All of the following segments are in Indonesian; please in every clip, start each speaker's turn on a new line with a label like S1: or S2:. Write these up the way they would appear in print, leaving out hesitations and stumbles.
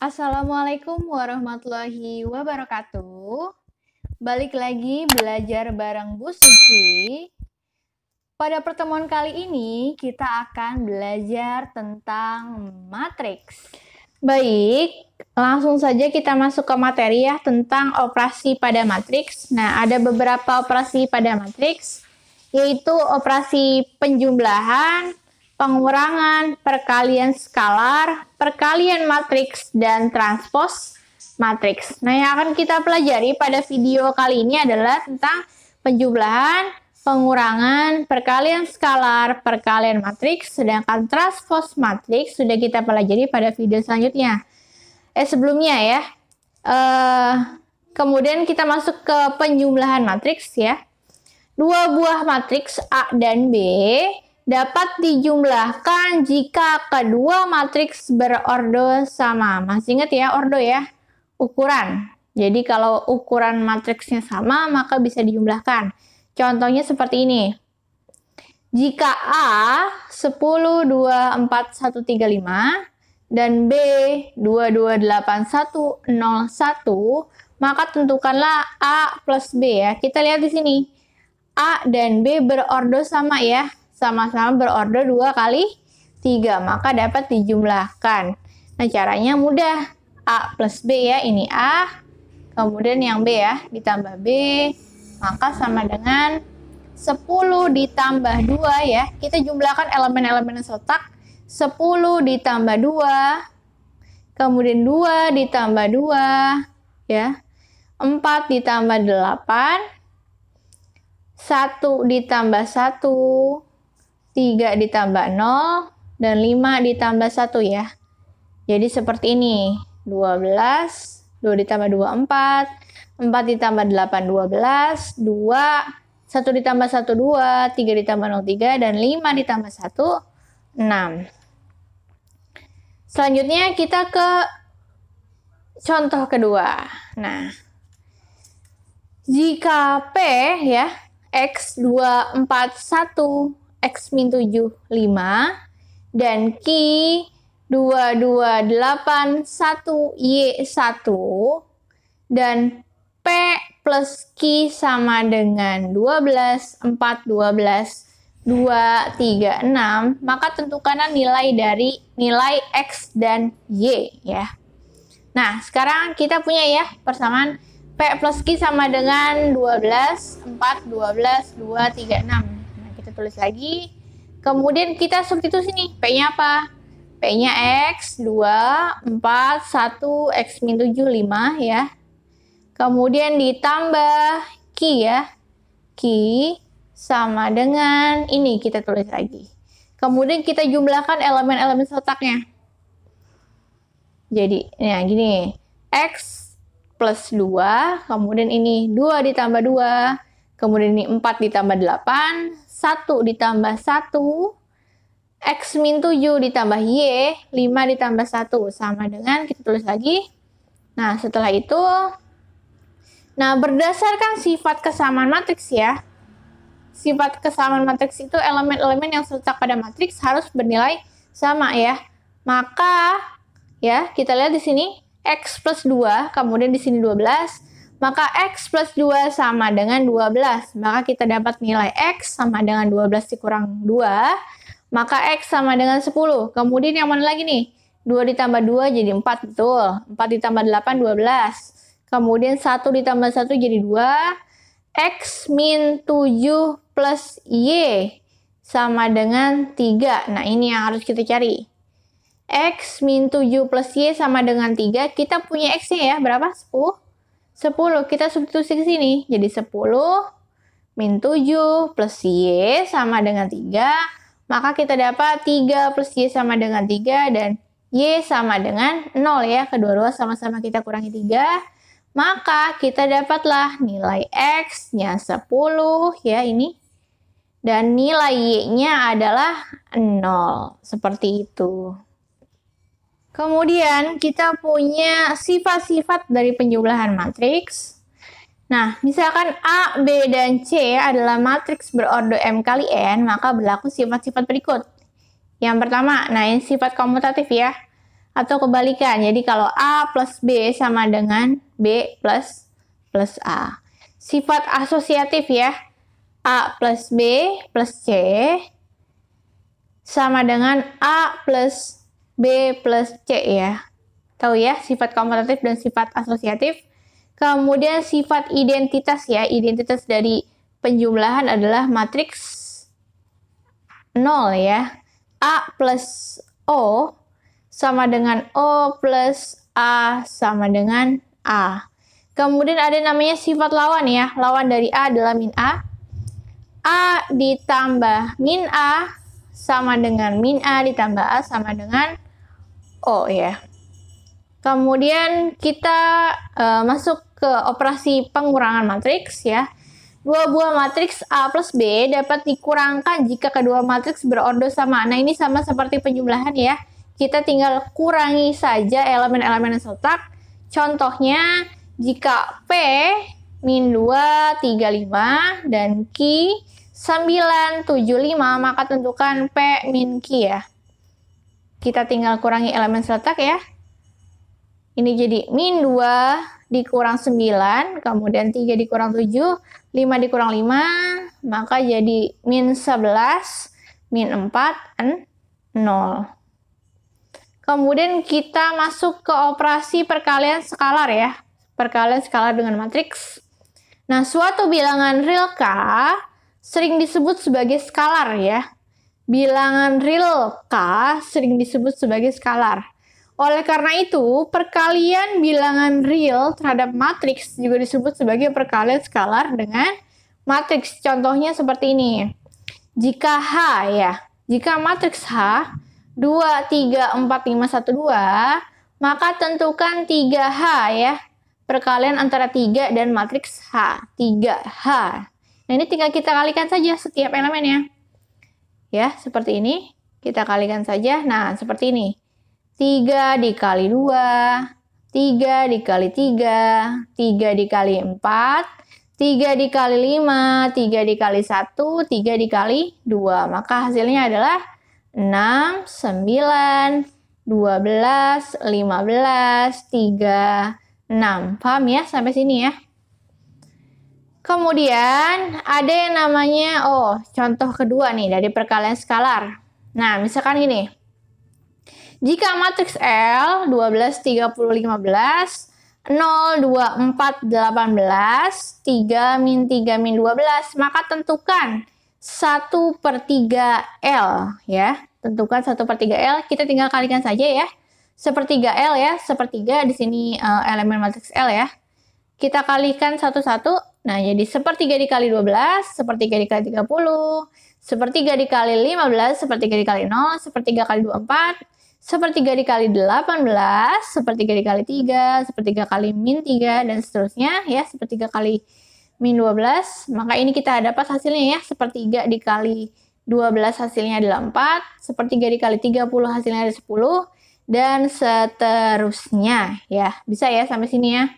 S1: Assalamualaikum warahmatullahi wabarakatuh. Balik lagi belajar bareng Bu Suci. Pada pertemuan kali ini kita akan belajar tentang matriks. Baik, langsung saja kita masuk ke materi ya tentang operasi pada matriks. Nah, ada beberapa operasi pada matriks, yaitu operasi penjumlahan, pengurangan, perkalian skalar, perkalian matriks, dan transpos matriks. Nah, yang akan kita pelajari pada video kali ini adalah tentang penjumlahan, pengurangan, perkalian skalar, perkalian matriks, sedangkan transpos matriks sudah kita pelajari pada video selanjutnya. Sebelumnya ya. Kemudian kita masuk ke penjumlahan matriks ya. Dua buah matriks A dan B dapat dijumlahkan jika kedua matriks berordo sama. Masih ingat ya, ordo ya, ukuran. Jadi kalau ukuran matriksnya sama, maka bisa dijumlahkan. Contohnya seperti ini. Jika A 10, 2, 4, 1, 3, 5 dan B 2, 2, 8, 1, 0, 1, maka tentukanlah A plus B ya. Kita lihat di sini. A dan B berordo sama ya. Sama-sama berordo 2 kali 3, maka dapat dijumlahkan. Nah, caranya mudah. A plus B ya, ini A, kemudian yang B ya, ditambah B, maka sama dengan 10 ditambah 2 ya. Kita jumlahkan elemen-elemen yang setak. 10 ditambah 2, kemudian 2 ditambah 2, ya. 4 ditambah 8, 1 ditambah 1, 3 ditambah 0, dan 5 ditambah 1 ya. Jadi seperti ini. 12, 2 ditambah 2, 4, 4 ditambah 8, 12, 2, 1 ditambah 1, 2, 3 ditambah 0, 3, dan 5 ditambah 1, 6. Selanjutnya kita ke contoh kedua. Nah, jika P ya, X 2, 4, 1, X min 7, 5, dan Q 2, 2, 8, 1, Y 1, dan P plus Q sama dengan 12, 4, 12, 2, 3, 6, maka tentukanlah nilai dari nilai X dan Y ya. Nah, sekarang kita punya ya persamaan P plus Q sama dengan 12, 4, 12, 2, 3, 6. Tulis lagi, kemudian kita substitusi nih, P-nya apa? P-nya X 2, 4, 1, X min 7, 5 ya. Kemudian ditambah Q ya, Q sama dengan ini, kita tulis lagi. Kemudian kita jumlahkan elemen-elemen setaknya. Jadi, ya gini, X plus 2, kemudian ini 2 ditambah 2, kemudian ini 4 ditambah 8, 1 ditambah 1, X min 7 ditambah Y, 5 ditambah 1, sama dengan, kita tulis lagi. Nah, setelah itu, nah berdasarkan sifat kesamaan matriks ya, sifat kesamaan matriks itu elemen-elemen yang terletak pada matriks harus bernilai sama ya. Maka, ya kita lihat di sini, X plus 2, kemudian di sini 12, maka X plus 2 sama dengan 12. Maka kita dapat nilai X sama dengan 12 dikurang 2. Maka X sama dengan 10. Kemudian yang mana lagi nih? 2 ditambah 2 jadi 4, betul. 4 ditambah 8, 12. Kemudian 1 ditambah 1 jadi 2. X min 7 plus Y sama dengan 3. Nah, ini yang harus kita cari. X min 7 plus Y sama dengan 3. Kita punya X-nya ya, berapa? 10. 10, kita substitusi ke sini. Jadi 10 min 7 plus Y sama dengan 3. Maka kita dapat 3 plus Y sama dengan 3 dan Y sama dengan 0 ya. Kedua-dua sama-sama kita kurangi 3. Maka kita dapatlah nilai X-nya 10 ya ini. Dan nilai Y-nya adalah 0. Seperti itu. Kemudian kita punya sifat-sifat dari penjumlahan matriks. Nah, misalkan A, B, dan C adalah matriks berordo M kali N, maka berlaku sifat-sifat berikut. Yang pertama, nah ini sifat komutatif ya. Atau kebalikan. Jadi kalau A plus B sama dengan B plus A. Sifat asosiatif ya. A plus B plus C sama dengan A plus B plus C ya. Tahu ya, sifat komutatif dan sifat asosiatif. Kemudian sifat identitas ya. Identitas dari penjumlahan adalah matriks 0 ya. A plus O sama dengan O plus A sama dengan A. Kemudian ada namanya sifat lawan ya. Lawan dari A adalah min A. A ditambah min A sama dengan min A ditambah A sama dengan O ya. Kemudian kita masuk ke operasi pengurangan matriks ya. Dua buah matriks A plus B dapat dikurangkan jika kedua matriks berordo sama. Nah, ini sama seperti penjumlahan ya. Kita tinggal kurangi saja elemen-elemen yang setak. Contohnya, jika P min 2, 35 dan Q 9, 75, maka tentukan P min Q ya. Kita tinggal kurangi elemen seletak ya. Ini jadi min 2 dikurang 9, kemudian 3 dikurang 7, 5 dikurang 5, maka jadi min 11, min 4, 0. Kemudian kita masuk ke operasi perkalian skalar ya. Perkalian skalar dengan matriks. Nah, suatu bilangan real K sering disebut sebagai skalar ya. Bilangan real K sering disebut sebagai skalar. Oleh karena itu, perkalian bilangan real terhadap matriks juga disebut sebagai perkalian skalar dengan matriks. Contohnya seperti ini. Jika H ya, jika matriks H 2, 3, 4, 5, 1, 2, maka tentukan 3H ya. Perkalian antara 3 dan matriks H. 3H. Nah, ini tinggal kita kalikan saja setiap elemennya. Ya, seperti ini. Kita kalikan saja. Nah, seperti ini. 3 dikali 2, 3 dikali 3, 3 dikali 4, 3 dikali 5, 3 dikali 1, 3 dikali 2. Maka hasilnya adalah 6, 9, 12, 15, 3, 6. Paham ya sampai sini ya? Kemudian ada yang namanya, contoh kedua nih dari perkalian skalar. Nah, misalkan gini. Jika matriks L 12, 30, 15, 0, 2, 4, 18, 3, min 3, min 12, maka tentukan 1/3 L ya. Tentukan 1/3 L, kita tinggal kalikan saja ya. 1/3 L ya, 1/3 di sini elemen matriks L ya. Kita kalikan satu-satu. Nah, jadi 1/3 dikali 12, 1/3 dikali 30, 1/3 dikali 15, 1/3 dikali 0, 1/3 kali 24, 1/3 dikali 18, 1/3 dikali 3, 1/3 kali min 3, dan seterusnya ya, 1/3 kali min 12. Maka ini kita dapat hasilnya ya, 1/3 dikali 12 hasilnya adalah 4, 1/3 dikali 30 hasilnya ada 10, dan seterusnya ya. Bisa ya sampai sini ya.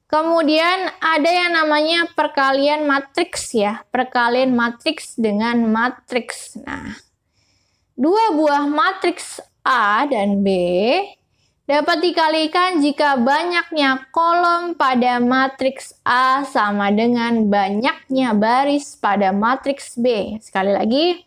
S1: Kemudian ada yang namanya perkalian matriks ya. Perkalian matriks dengan matriks. Nah, dua buah matriks A dan B dapat dikalikan jika banyaknya kolom pada matriks A sama dengan banyaknya baris pada matriks B. Sekali lagi,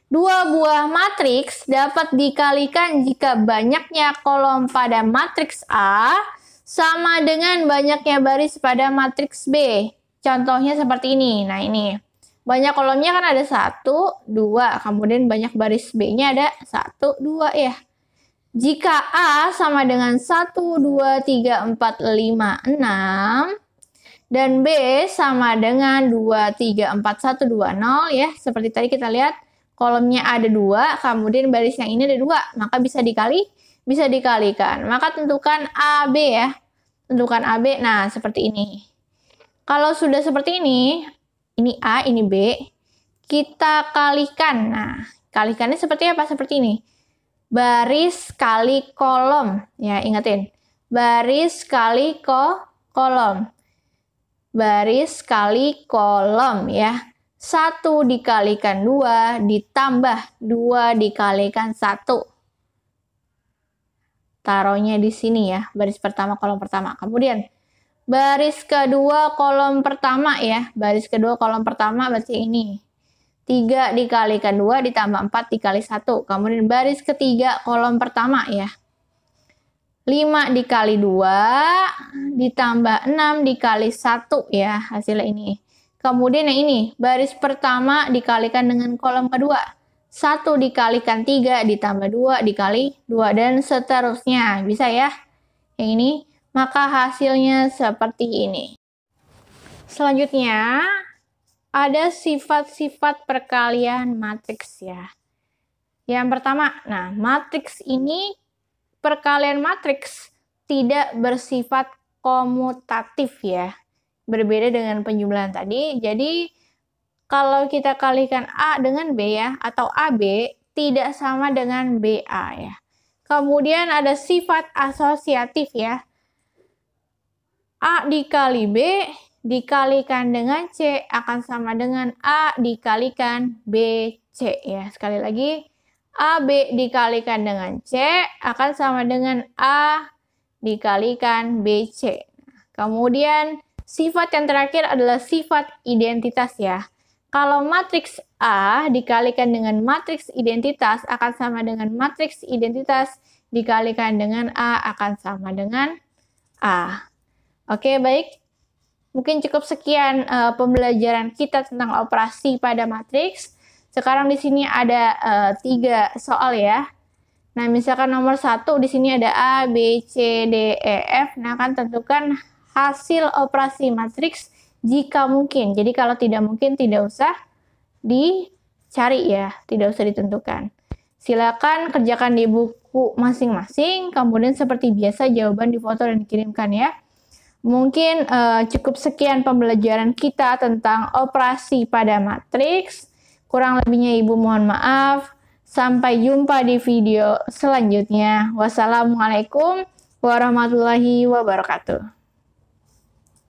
S1: dua buah matriks dapat dikalikan jika banyaknya kolom pada matriks A sama dengan banyaknya baris pada matriks B. Contohnya seperti ini. Nah, ini. Banyak kolomnya kan ada 1, 2. Kemudian banyak baris B-nya ada 1, 2 ya. Jika A sama dengan 1, 2, 3, 4, 5, 6. Dan B sama dengan 2, 3, 4, 1, 2, 0 ya. Seperti tadi kita lihat kolomnya ada 2. Kemudian baris yang ini ada 2. Maka bisa dikalikan. Maka tentukan AB ya. Tentukan AB. Nah, seperti ini. Kalau sudah seperti ini A, ini B, kita kalikan. Nah, kalikannya seperti apa? Seperti ini. Baris kali kolom. Ya, ingatin. Baris kali kolom. Baris kali kolom ya. 1 dikalikan 2 ditambah 2 dikalikan 1. taruhnya di sini ya, baris pertama kolom pertama. Kemudian baris kedua kolom pertama ya, baris kedua kolom pertama berarti ini. 3 dikalikan 2 ditambah 4 dikali 1. Kemudian baris ketiga kolom pertama ya. 5 dikali 2 ditambah 6 dikali 1 ya, hasilnya ini. Kemudian yang ini, baris pertama dikalikan dengan kolom kedua. 1 dikalikan 3 ditambah 2 dikali 2 dan seterusnya. Bisa ya? Yang ini, maka hasilnya seperti ini. Selanjutnya, ada sifat-sifat perkalian matriks ya. Yang pertama, nah matriks ini, perkalian matriks tidak bersifat komutatif ya. Berbeda dengan penjumlahan tadi. Jadi kalau kita kalikan A dengan B ya, atau AB tidak sama dengan BA ya. Kemudian ada sifat asosiatif ya. A dikali B dikalikan dengan C akan sama dengan A dikalikan BC ya. Sekali lagi, AB dikalikan dengan C akan sama dengan A dikalikan BC. Kemudian sifat yang terakhir adalah sifat identitas ya. Kalau matriks A dikalikan dengan matriks identitas akan sama dengan matriks identitas dikalikan dengan A akan sama dengan A. Oke, baik. Mungkin cukup sekian pembelajaran kita tentang operasi pada matriks. Sekarang di sini ada 3 soal ya. Nah, misalkan nomor 1 di sini ada A, B, C, D, E, F. Nah, akan tentukan hasil operasi matriks jika mungkin. Jadi kalau tidak mungkin tidak usah dicari ya, tidak usah ditentukan. Silakan kerjakan di buku masing-masing. Kemudian seperti biasa jawaban difoto dan dikirimkan ya. Mungkin cukup sekian pembelajaran kita tentang operasi pada matriks. Kurang lebihnya Ibu mohon maaf. Sampai jumpa di video selanjutnya. Wassalamualaikum warahmatullahi wabarakatuh.